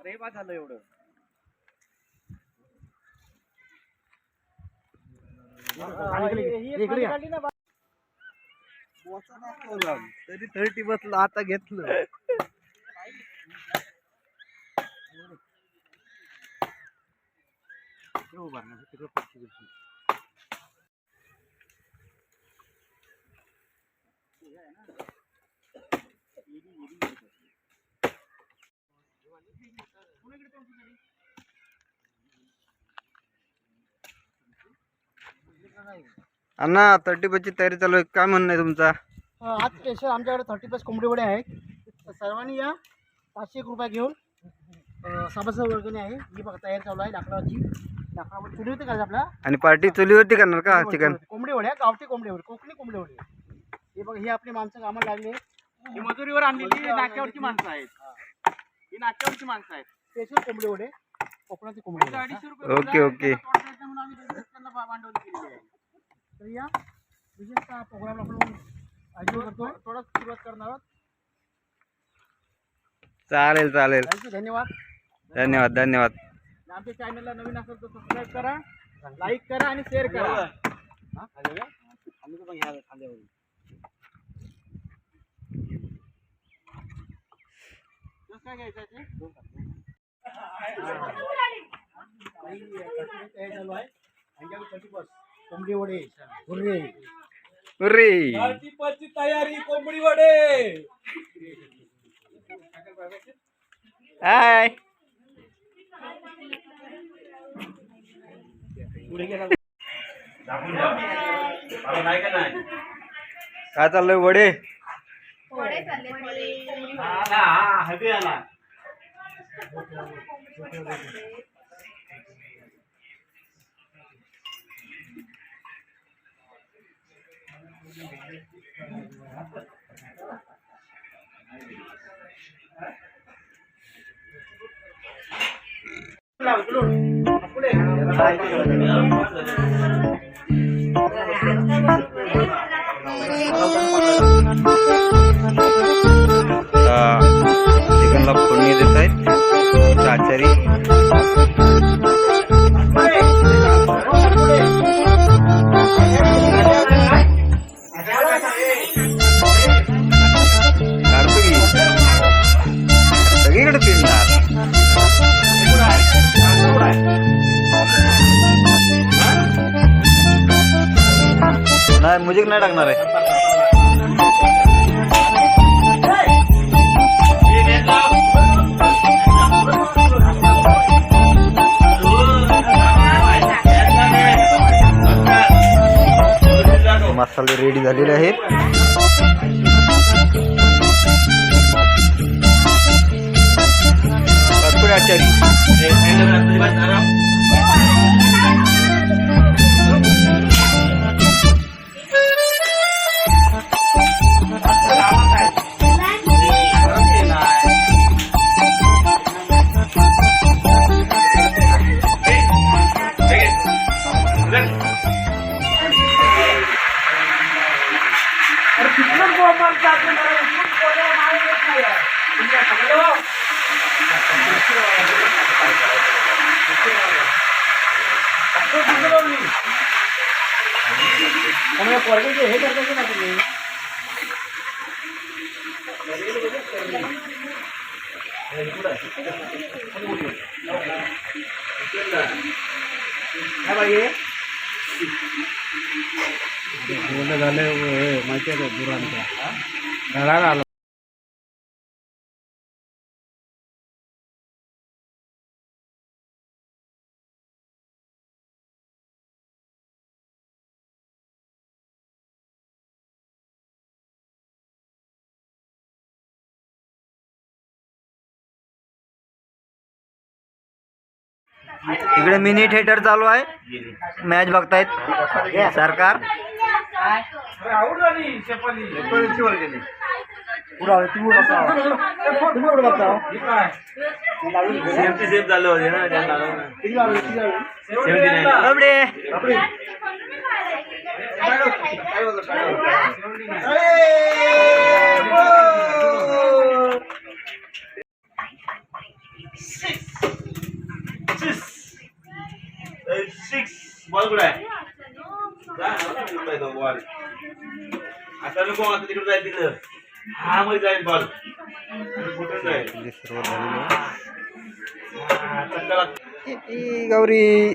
आता हे बाद झालं एवढं. तरी 30 बसलं आता घेतलं. अण्णा 30 ची तयारी चालू आहे, काय म्हणणं आहे तुमचा? आज स्पेशल आमच्याकडे 30 कोंबडी वडे आहेत. सर्वांनी या 501 रुपये घेऊन. सभासद वर्गणी आहे, ही बघा तयारी चालू आहे. लाकडाची लाकडावर चुलीवरती करायचं आपला. आणि पार्टी चुलीवरती करणार का चिकन? कोंबडी वडे, गावठी कोंबडी वडे, कोकणी कोंबडी वडे. हे बघा, ही आपली माणसं कामाला लागली. ही मजुरीवर आणलेली नाक्यावरची माणसं आहेत. ही नाक्यावरची माणसं आहेत. स्पेशल कोंबडी वडे, कोकणाची कोंबडी. 250 रुपये. Okay okay. तर या विशेषतः प्रोग्राम आपण आयोजन करतो. थोडं सुरुवात करणार आहोत. चालेल चालेल. धन्यवाद धन्यवाद धन्यवाद. आमच्या चॅनलला नवीन असेल तर सबस्क्राईब करा, लाईक करा आणि शेअर करा. काय घ्यायचं आहे कोंबडी वडे, तयारी कोंबडी वडे. हाय काय चाललंय? वडे चिकनला फोडणी देत आहेत आचारी. सगळीकडे फिरणार. नाही म्युझिक नाही टाकणार आहे. मसाले रेडी झालेले आहेत. आचारी हे करता ना तुम्ही. झालं माहिती आहे दुरांचा घराला आलो. इकडे मिनी थिएटर चालू आहे, मॅच बघतायत सरकार. बॉल कुठे आहे बॉल आता नको आता तिकडे जाईल तिकडं हा मध्ये जाईल बॉल कुठे जाईल गौरी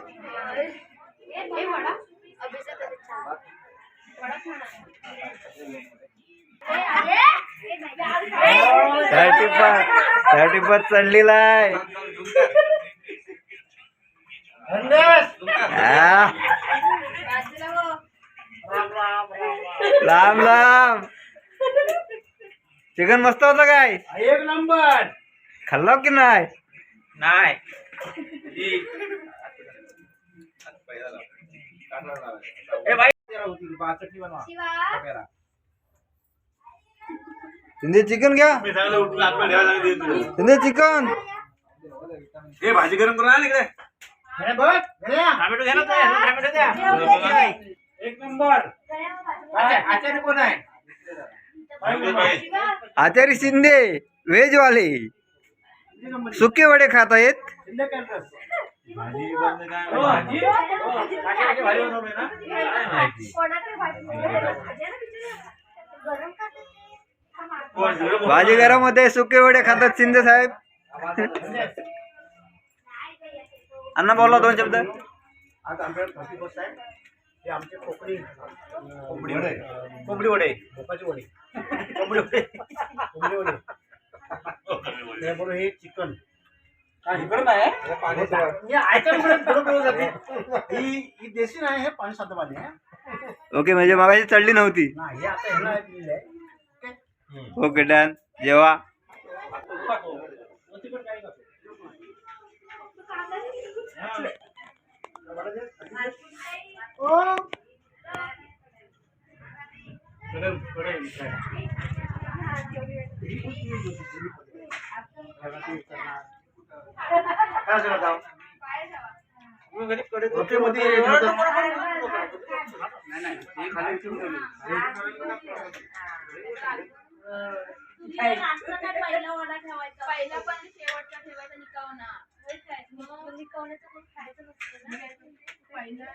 थर्टी पर चढलेला आहे लांब लांब चिकन मस्त होतं काय एक नंबर खाल्ला की नाही नाही शिंदे चिकन घ्या शिंदे चिकन हे भाजी गरम करून आण इकडे टोमॅटो घ्या ना टोमॅटो द्या एक नंबर आचार्य कोण आहे आचार्य शिंदे व्हेज वाले सुके वडे खात आहेत भाजी बंद काय भाजी बनवली ना भाजी गरम होते सुके वडे खातात शिंदे साहेब अण्णा बोला दोन शब्द आज आमच्याकडे 31 आहे हे आमचे कोकणी कोंबडी वडे भोपाची वडी कोंबडी वडी त्याबरोबर हे चिकन इकडं नाही ही देशी नाही हे पाणी साधं पाणी आहे ओके म्हणजे मागाशी चढली नव्हती नाही हे आता ह्याला दिलेलं आहे ओके डन जेवा पहिला पण शेवटचा ठेवायचा निकावना. निकावण्याचं खायचं नसतं ना पहिला